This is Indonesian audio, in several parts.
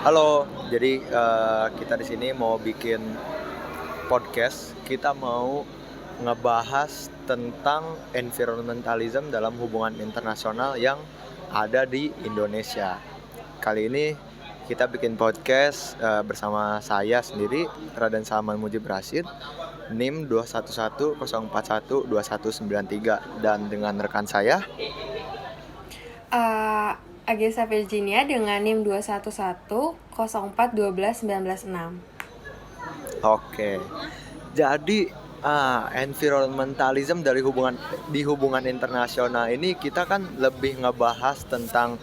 Halo, jadi kita di sini mau bikin podcast. Kita mau ngebahas tentang environmentalism dalam hubungan internasional yang ada di Indonesia. Kali ini kita bikin podcast bersama saya sendiri, Raden Salman Mujib Rashid, NIM 21104121193, dan dengan rekan saya. Agesa Virginia dengan NIM 21104121916. Oke. Jadi environmentalism di hubungan internasional ini kita kan lebih ngebahas tentang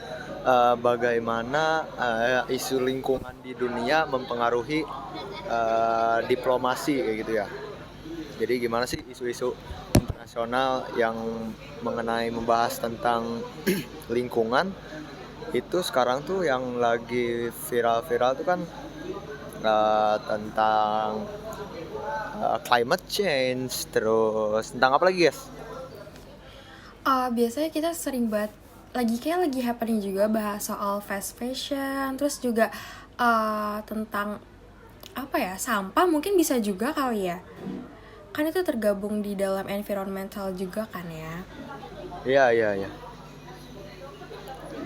bagaimana isu lingkungan di dunia mempengaruhi diplomasi kayak gitu ya. Jadi gimana sih isu-isu internasional yang mengenai membahas tentang lingkungan itu sekarang tuh yang lagi viral-viral tuh kan tentang climate change, terus tentang apa lagi guys? Biasanya kita sering banget lagi happening juga bahas soal fast fashion, terus juga tentang apa ya, sampah mungkin bisa juga kali ya. Kan itu tergabung di dalam environmental juga kan ya. Iya.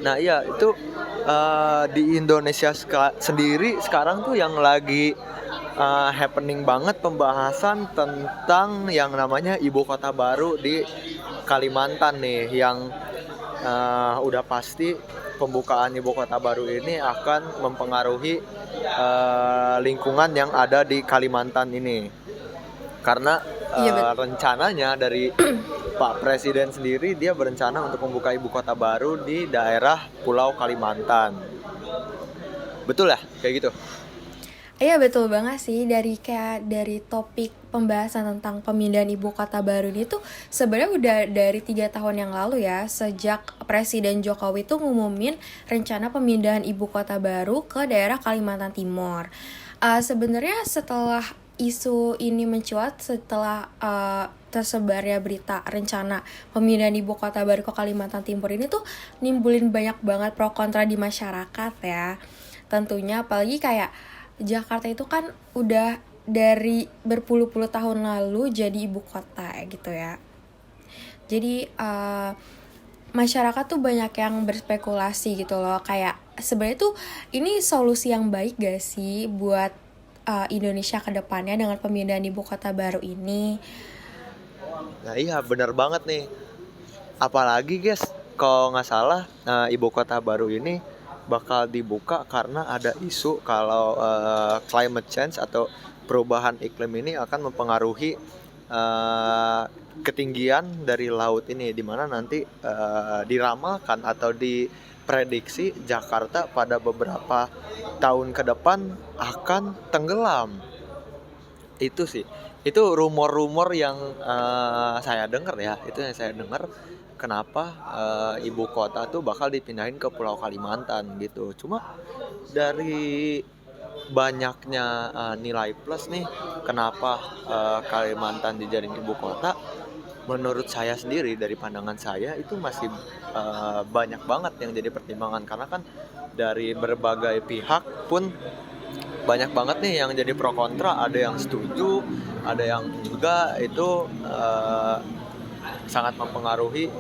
Nah iya itu di Indonesia sendiri sekarang tuh yang lagi happening banget pembahasan tentang yang namanya ibu kota baru di Kalimantan nih, yang udah pasti pembukaan ibu kota baru ini akan mempengaruhi lingkungan yang ada di Kalimantan ini. Karena rencananya dari Pak Presiden sendiri, dia berencana untuk membuka ibu kota baru di daerah Pulau Kalimantan. Betul ya? Kayak gitu? Iya betul banget sih, dari topik pembahasan tentang pemindahan ibu kota baru ini tuh sebenarnya udah dari 3 tahun yang lalu ya, sejak Presiden Jokowi tuh ngumumin rencana pemindahan ibu kota baru ke daerah Kalimantan Timur. Sebenarnya setelah isu ini mencuat, setelah tersebarnya berita rencana pemindahan ibu kota baru ke Kalimantan Timur ini tuh nimbulin banyak banget pro kontra di masyarakat ya. Tentunya apalagi kayak Jakarta itu kan udah dari berpuluh-puluh tahun lalu jadi ibu kota gitu ya. Jadi masyarakat tuh banyak yang berspekulasi gitu loh, kayak sebenarnya tuh ini solusi yang baik gak sih buat Indonesia ke depannya dengan pemindahan ibu kota baru ini. Nah iya benar banget nih. Apalagi guys, kalau nggak salah ibu kota baru ini bakal dibuka karena ada isu kalau climate change atau perubahan iklim ini akan mempengaruhi ketinggian dari laut ini, dimana nanti diramalkan atau diprediksi Jakarta pada beberapa tahun ke depan akan tenggelam. Itu sih, itu rumor-rumor yang saya dengar ya, itu yang saya dengar. Kenapa ibu kota tuh bakal dipindahin ke Pulau Kalimantan gitu. Cuma dari banyaknya nilai plus nih, kenapa Kalimantan dijadiin ibu kota, menurut saya sendiri, dari pandangan saya itu masih banyak banget yang jadi pertimbangan. Karena kan dari berbagai pihak pun banyak banget nih yang jadi pro kontra. Ada yang setuju, ada yang juga itu sangat mempengaruhi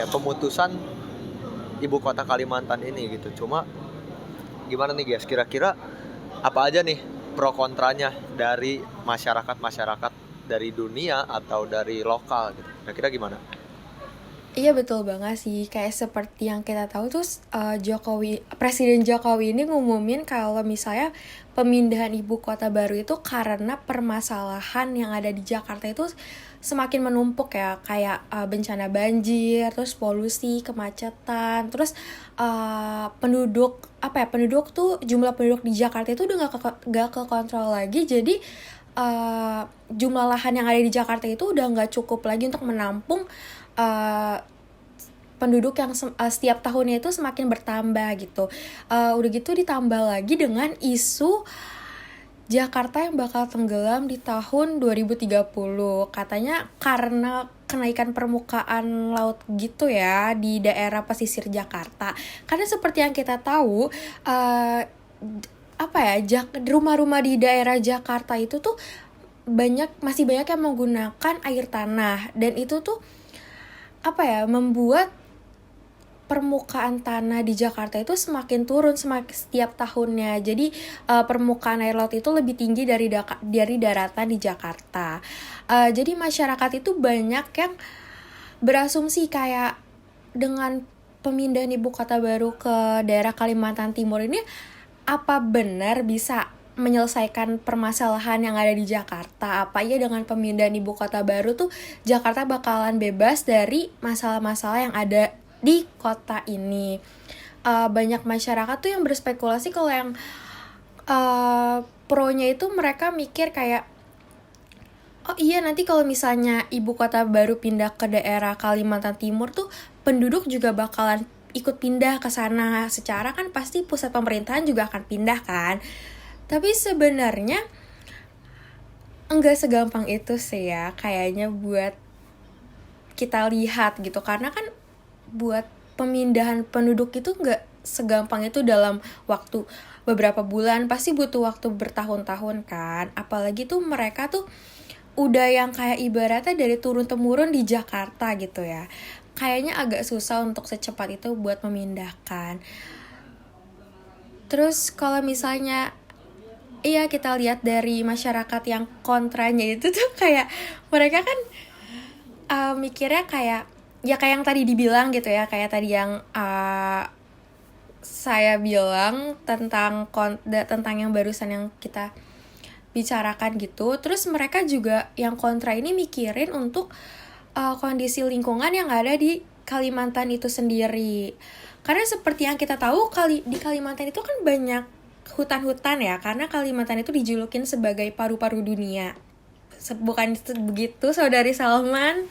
pemutusan ibu kota Kalimantan ini gitu. Cuma gimana nih guys, kira-kira apa aja nih pro kontranya dari masyarakat dari dunia atau dari lokal gitu, kira-kira gimana? Iya betul banget sih, kayak seperti yang kita tahu tuh Presiden Jokowi ini ngumumin kalau misalnya pemindahan ibu kota baru itu karena permasalahan yang ada di Jakarta itu semakin menumpuk ya, kayak bencana banjir, terus polusi, kemacetan, terus penduduk tuh, jumlah penduduk di Jakarta itu udah gak kekontrol lagi. Jadi jumlah lahan yang ada di Jakarta itu udah gak cukup lagi untuk menampung penduduk yang setiap tahunnya itu semakin bertambah gitu. Udah gitu ditambah lagi dengan isu Jakarta yang bakal tenggelam di tahun 2030. Katanya karena kenaikan permukaan laut gitu ya di daerah pesisir Jakarta. Karena seperti yang kita tahu, rumah-rumah di daerah Jakarta itu tuh masih banyak yang menggunakan air tanah, dan itu tuh membuat permukaan tanah di Jakarta itu semakin turun setiap tahunnya. Jadi permukaan air laut itu lebih tinggi dari daratan di Jakarta. Jadi masyarakat itu banyak yang berasumsi kayak dengan pemindahan ibu kota baru ke daerah Kalimantan Timur ini, apa benar bisa menyelesaikan permasalahan yang ada di Jakarta? Apa ya dengan pemindahan ibu kota baru tuh Jakarta bakalan bebas dari masalah-masalah yang ada di kota ini? Banyak masyarakat tuh yang berspekulasi kalau yang pro-nya itu mereka mikir kayak, oh iya, nanti kalau misalnya ibu kota baru pindah ke daerah Kalimantan Timur tuh penduduk juga bakalan ikut pindah ke sana. Secara kan pasti pusat pemerintahan juga akan pindah kan. Tapi sebenarnya enggak segampang itu sih ya kayaknya buat kita lihat gitu. Karena kan buat pemindahan penduduk itu enggak segampang itu dalam waktu beberapa bulan, pasti butuh waktu bertahun-tahun kan. Apalagi tuh mereka tuh udah yang kayak ibaratnya dari turun-temurun di Jakarta gitu ya. Kayaknya agak susah untuk secepat itu buat memindahkan. Terus kalau misalnya kita lihat dari masyarakat yang kontranya itu tuh kayak mereka kan mikirnya kayak yang tadi dibilang gitu ya, kayak tadi yang saya bilang tentang yang barusan yang kita bicarakan gitu. Terus mereka juga yang kontra ini mikirin untuk kondisi lingkungan yang ada di Kalimantan itu sendiri. Karena seperti yang kita tahu di Kalimantan itu kan banyak hutan-hutan ya, karena Kalimantan itu dijulukin sebagai paru-paru dunia. Bukan begitu, Saudari Salman?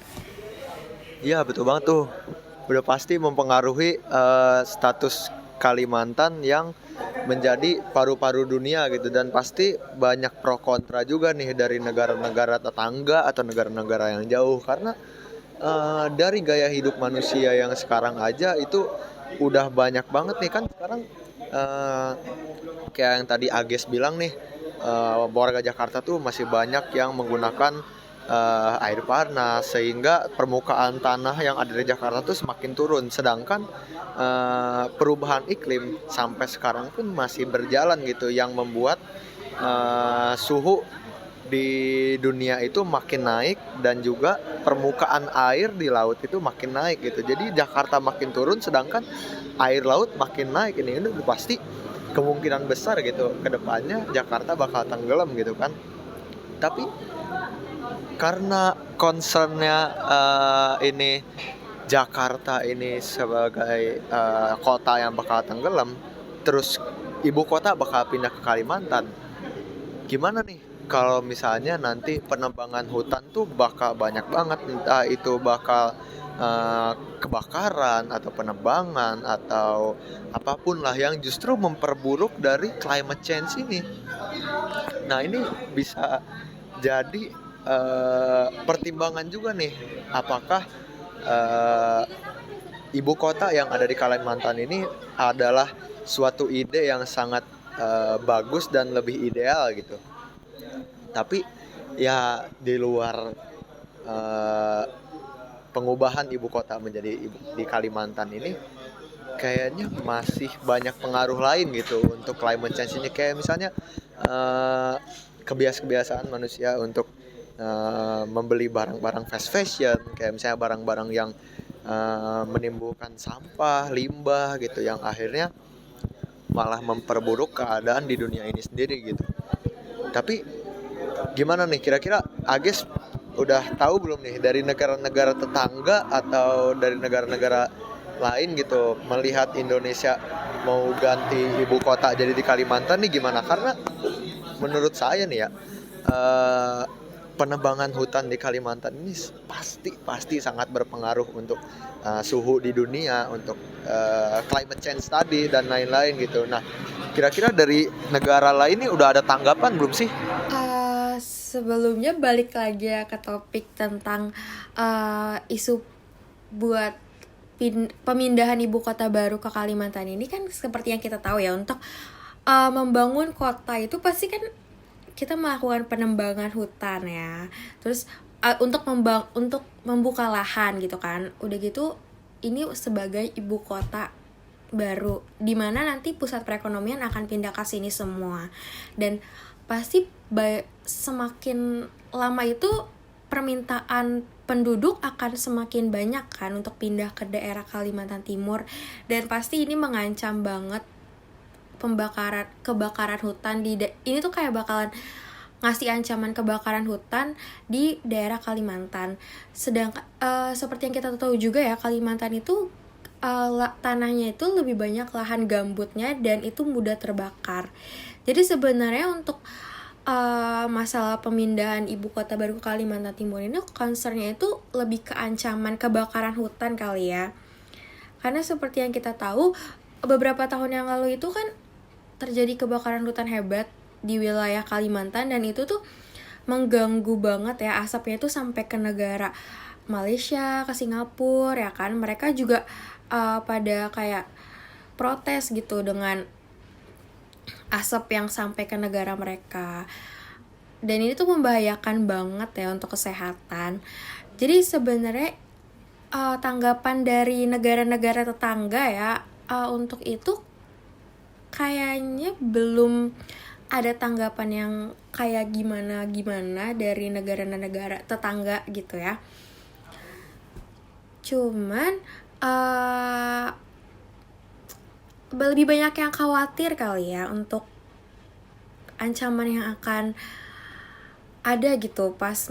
Iya, betul banget tuh. Udah pasti mempengaruhi status Kalimantan yang menjadi paru-paru dunia gitu, dan pasti banyak pro kontra juga nih dari negara-negara tetangga atau negara-negara yang jauh. Karena dari gaya hidup manusia yang sekarang aja itu udah banyak banget nih kan sekarang, kayak yang tadi Ages bilang nih, warga Jakarta tuh masih banyak yang menggunakan air panas, sehingga permukaan tanah yang ada di Jakarta tuh semakin turun. Sedangkan perubahan iklim sampai sekarang pun masih berjalan gitu, yang membuat suhu di dunia itu makin naik, dan juga permukaan air di laut itu makin naik gitu. Jadi Jakarta makin turun sedangkan air laut makin naik. Ini udah pasti kemungkinan besar gitu kedepannya Jakarta bakal tenggelam gitu kan. Tapi karena concernnya ini Jakarta ini sebagai kota yang bakal tenggelam, terus ibu kota bakal pindah ke Kalimantan, gimana nih kalau misalnya nanti penebangan hutan tuh bakal banyak banget, entah itu bakal kebakaran atau penebangan atau apapun lah yang justru memperburuk dari climate change ini. Nah, ini bisa jadi pertimbangan juga nih, apakah ibu kota yang ada di Kalimantan ini adalah suatu ide yang sangat bagus dan lebih ideal gitu. Tapi ya di luar pengubahan ibu kota menjadi di Kalimantan ini, kayaknya masih banyak pengaruh lain gitu untuk climate change ini. Kayak misalnya kebiasaan manusia untuk membeli barang-barang fast fashion, kayak misalnya barang-barang yang menimbulkan sampah, limbah gitu, yang akhirnya malah memperburuk keadaan di dunia ini sendiri gitu. Tapi gimana nih, kira-kira Ages udah tahu belum nih dari negara-negara tetangga atau dari negara-negara lain gitu, melihat Indonesia mau ganti ibu kota jadi di Kalimantan nih gimana? Karena menurut saya nih ya, penebangan hutan di Kalimantan ini pasti sangat berpengaruh untuk suhu di dunia, untuk climate change tadi dan lain-lain gitu. Nah, kira-kira dari negara lain ini udah ada tanggapan belum sih? Sebelumnya balik lagi ya ke topik tentang isu buat pemindahan ibu kota baru ke Kalimantan ini, kan seperti yang kita tahu ya, untuk membangun kota itu pasti kan kita melakukan penembangan hutan ya. Terus untuk membuka lahan gitu kan. Udah gitu ini sebagai ibu kota baru di mana nanti pusat perekonomian akan pindah ke sini semua. Dan pasti semakin lama itu permintaan penduduk akan semakin banyak kan untuk pindah ke daerah Kalimantan Timur, dan pasti ini mengancam banget kebakaran hutan ini tuh kayak bakalan ngasih ancaman kebakaran hutan di daerah Kalimantan. Sedangkan seperti yang kita tahu juga ya, Kalimantan itu tanahnya itu lebih banyak lahan gambutnya dan itu mudah terbakar. Jadi sebenarnya untuk masalah pemindahan ibu kota baru ke Kalimantan Timur ini concernnya itu lebih ke ancaman kebakaran hutan kali ya. Karena seperti yang kita tahu, beberapa tahun yang lalu itu kan terjadi kebakaran hutan hebat di wilayah Kalimantan, dan itu tuh mengganggu banget ya, asapnya itu sampai ke negara Malaysia, ke Singapura ya kan. Mereka juga pada kayak protes gitu dengan asap yang sampai ke negara mereka. Dan ini tuh membahayakan banget ya untuk kesehatan. Jadi sebenarnya tanggapan dari negara-negara tetangga ya untuk itu kayaknya belum ada tanggapan yang kayak gimana dari negara-negara tetangga gitu ya. Cuman lebih banyak yang khawatir kali ya untuk ancaman yang akan ada gitu pas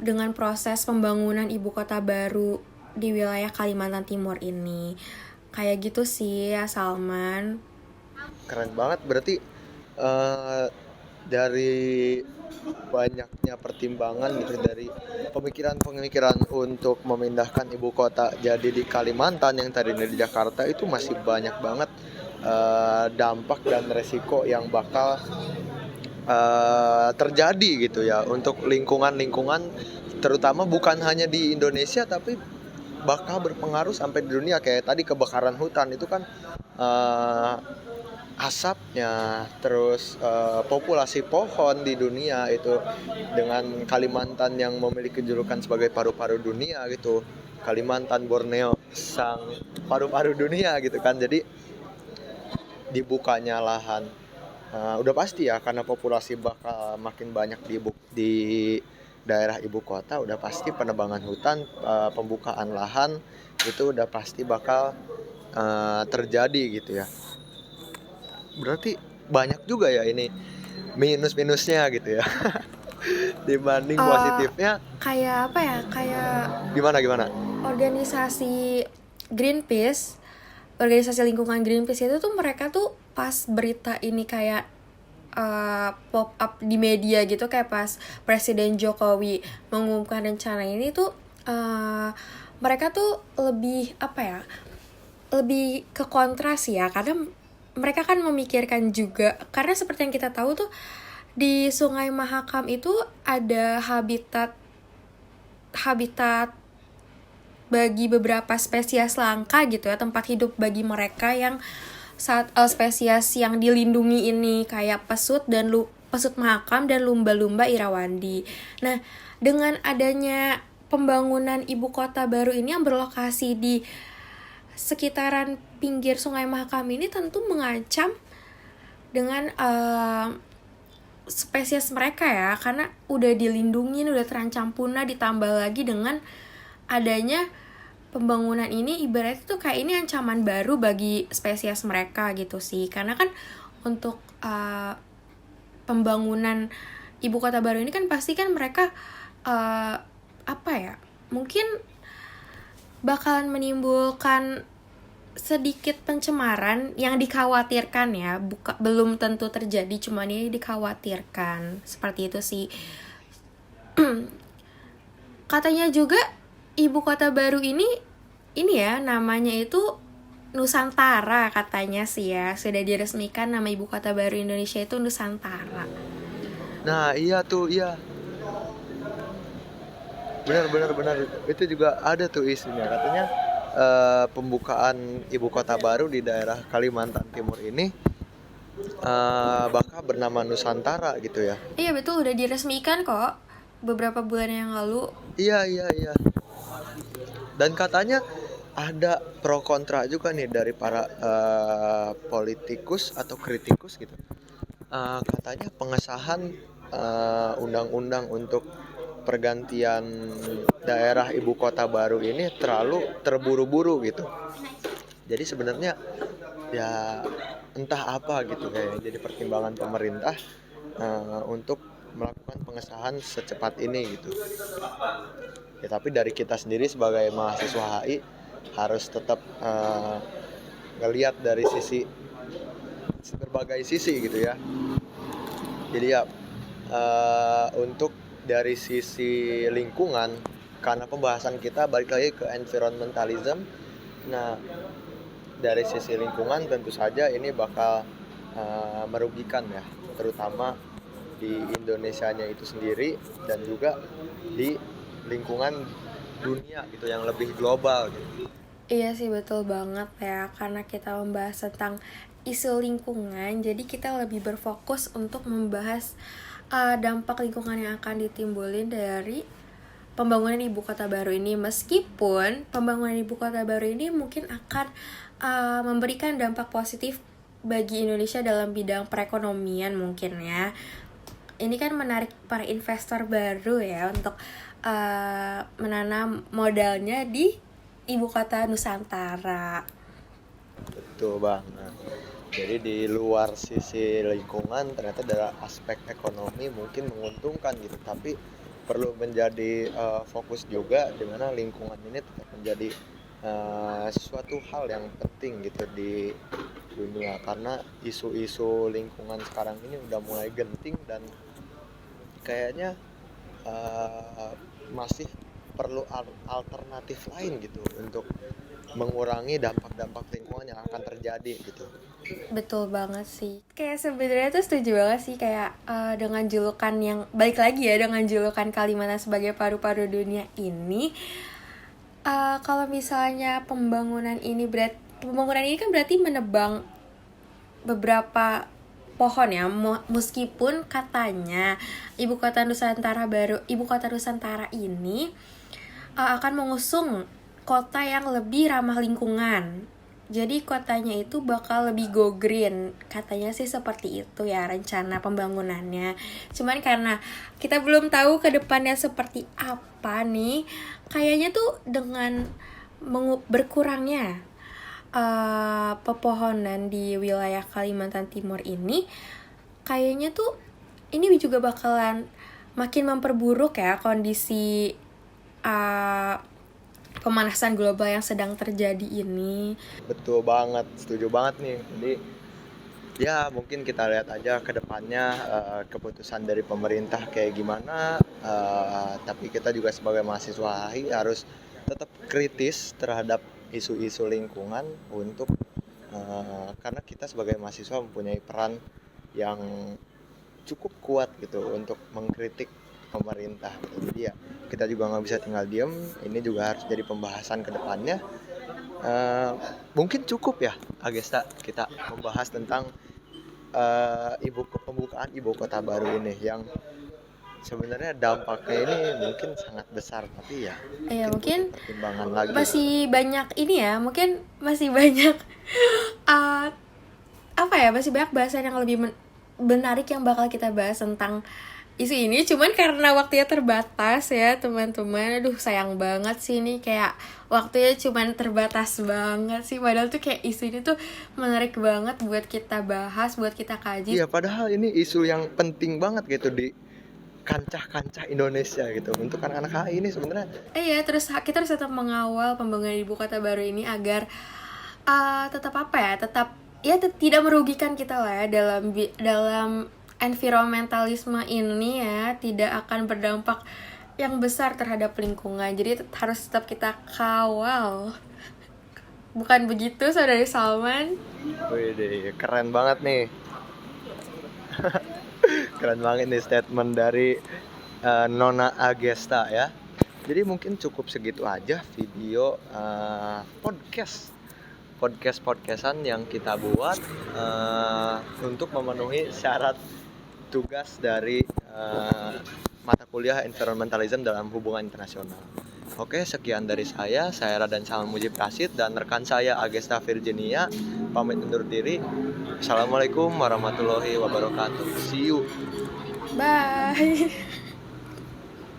dengan proses pembangunan ibu kota baru di wilayah Kalimantan Timur ini. Kayak gitu sih ya, Salman. Keren banget, berarti dari banyaknya pertimbangan gitu, dari pemikiran untuk memindahkan ibu kota jadi di Kalimantan yang tadinya di Jakarta, itu masih banyak banget dampak dan resiko yang bakal terjadi gitu ya untuk lingkungan terutama bukan hanya di Indonesia tapi bakal berpengaruh sampai di dunia. Kayak tadi kebakaran hutan itu kan asapnya, terus populasi pohon di dunia itu, dengan Kalimantan yang memiliki julukan sebagai paru-paru dunia gitu, Kalimantan Borneo sang paru-paru dunia gitu kan. Jadi dibukanya lahan udah pasti ya, karena populasi bakal makin banyak di daerah ibu kota, udah pasti penebangan hutan, pembukaan lahan itu udah pasti bakal terjadi gitu ya. Berarti banyak juga ya ini minus-minusnya gitu ya dibanding positifnya. Kayak apa ya, kayak Gimana organisasi organisasi lingkungan Greenpeace itu tuh mereka tuh pas berita ini kayak pop up di media gitu, kayak pas Presiden Jokowi mengumumkan rencana ini tuh mereka tuh lebih lebih ke kontras ya, karena mereka kan memikirkan juga, karena seperti yang kita tahu tuh di Sungai Mahakam itu ada habitat bagi beberapa spesies langka gitu ya, tempat hidup bagi mereka yang spesies yang dilindungi ini, kayak pesut Mahakam dan lumba-lumba Irawandi. Nah, dengan adanya pembangunan ibu kota baru ini yang berlokasi di sekitaran pinggir Sungai Mahakam ini tentu mengancam dengan spesies mereka ya, karena udah dilindungi, udah terancam punah, ditambah lagi dengan adanya pembangunan ini, ibaratnya tuh kayak ini ancaman baru bagi spesies mereka gitu sih. Karena kan untuk pembangunan ibu kota baru ini kan pasti kan mereka mungkin bakalan menimbulkan sedikit pencemaran yang dikhawatirkan ya, belum tentu terjadi, cuman ini dikhawatirkan seperti itu sih. Katanya juga ibu kota baru ini ya namanya itu Nusantara katanya sih ya. Sudah diresmikan nama ibu kota baru Indonesia itu Nusantara. Nah iya tuh, iya, benar benar benar, itu juga ada tuh isunya katanya, pembukaan ibu kota baru di daerah Kalimantan Timur ini bakal bernama Nusantara gitu ya. Iya betul, udah diresmikan kok beberapa bulan yang lalu. Iya iya iya. Dan katanya ada pro kontra juga nih dari para politikus atau kritikus gitu. Katanya pengesahan undang-undang untuk pergantian daerah ibu kota baru ini terlalu terburu-buru gitu. Jadi sebenarnya ya entah apa gitu kayak jadi pertimbangan pemerintah untuk melakukan pengesahan secepat ini gitu. Ya tapi dari kita sendiri sebagai mahasiswa HI harus tetap ngelihat dari sisi berbagai sisi gitu ya. Jadi ya untuk dari sisi lingkungan, karena pembahasan kita balik lagi ke environmentalism. Nah dari sisi lingkungan tentu saja ini bakal merugikan ya, terutama di Indonesianya itu sendiri dan juga di lingkungan dunia gitu yang lebih global gitu. Iya sih betul banget ya, karena kita membahas tentang isu lingkungan, jadi kita lebih berfokus untuk membahas dampak lingkungan yang akan ditimbulin dari pembangunan ibu kota baru ini. Meskipun pembangunan ibu kota baru ini mungkin akan memberikan dampak positif bagi Indonesia dalam bidang perekonomian mungkin ya. Ini kan menarik para investor baru ya untuk menanam modalnya di ibu kota Nusantara. Betul banget. Jadi di luar sisi lingkungan ternyata dari aspek ekonomi mungkin menguntungkan gitu, tapi perlu menjadi fokus juga di mana lingkungan ini tetap menjadi sesuatu hal yang penting gitu di dunia, karena isu-isu lingkungan sekarang ini udah mulai genting dan kayaknya masih perlu alternatif lain gitu untuk mengurangi dampak-dampak lingkungan yang akan terjadi gitu. Betul banget sih. Kayak sebenarnya tuh setuju banget sih kayak dengan julukan yang balik lagi ya dengan julukan Kalimantan sebagai paru-paru dunia ini. Kalau misalnya pembangunan ini kan berarti menebang beberapa pohon ya, meskipun katanya ibu kota Nusantara ini akan mengusung kota yang lebih ramah lingkungan. Jadi kotanya itu bakal lebih go green. Katanya sih seperti itu ya rencana pembangunannya. Cuman karena kita belum tahu ke depannya seperti apa nih. Kayaknya tuh dengan berkurangnya pepohonan di wilayah Kalimantan Timur ini, kayaknya tuh ini juga bakalan makin memperburuk ya kondisi pemanasan global yang sedang terjadi ini. Betul banget, setuju banget nih. Jadi ya mungkin kita lihat aja ke depannya keputusan dari pemerintah kayak gimana, tapi kita juga sebagai mahasiswa HI harus tetap kritis terhadap isu-isu lingkungan untuk karena kita sebagai mahasiswa mempunyai peran yang cukup kuat gitu untuk mengkritik pemerintah. Jadi ya kita juga nggak bisa tinggal diem. Ini juga harus jadi pembahasan ke depannya. Mungkin cukup ya Agesta kita membahas tentang pembukaan ibu kota baru ini yang sebenarnya dampaknya ini mungkin sangat besar, tapi ya Mungkin pertimbangan lagi. masih banyak ini ya, mungkin masih banyak masih banyak bahasan yang lebih menarik yang bakal kita bahas tentang isu ini. Cuman karena waktunya terbatas ya teman-teman, aduh sayang banget sih ini kayak waktunya cuman terbatas banget sih, padahal tuh kayak isu ini tuh menarik banget buat kita bahas, buat kita kaji. Iya, padahal ini isu yang penting banget gitu di kancah-kancah Indonesia gitu untuk anak-anak HI ini sebenarnya. Iya, terus kita harus tetap mengawal pembangunan ibu kota baru ini agar tetap tidak merugikan kita lah ya dalam environmentalisme ini ya tidak akan berdampak yang besar terhadap lingkungan. Jadi harus tetap kita kawal. Bukan begitu, Saudari Salman? Wih, keren banget nih. Keren banget nih statement dari Nona Agesta ya. Jadi mungkin cukup segitu aja video podcastan yang kita buat untuk memenuhi syarat tugas dari mata kuliah environmentalism dalam hubungan internasional. Oke, sekian dari saya Radan Salman Mujib Rashid dan rekan saya Agesta Virginia pamit undur diri. Assalamualaikum warahmatullahi wabarakatuh. See you. Bye.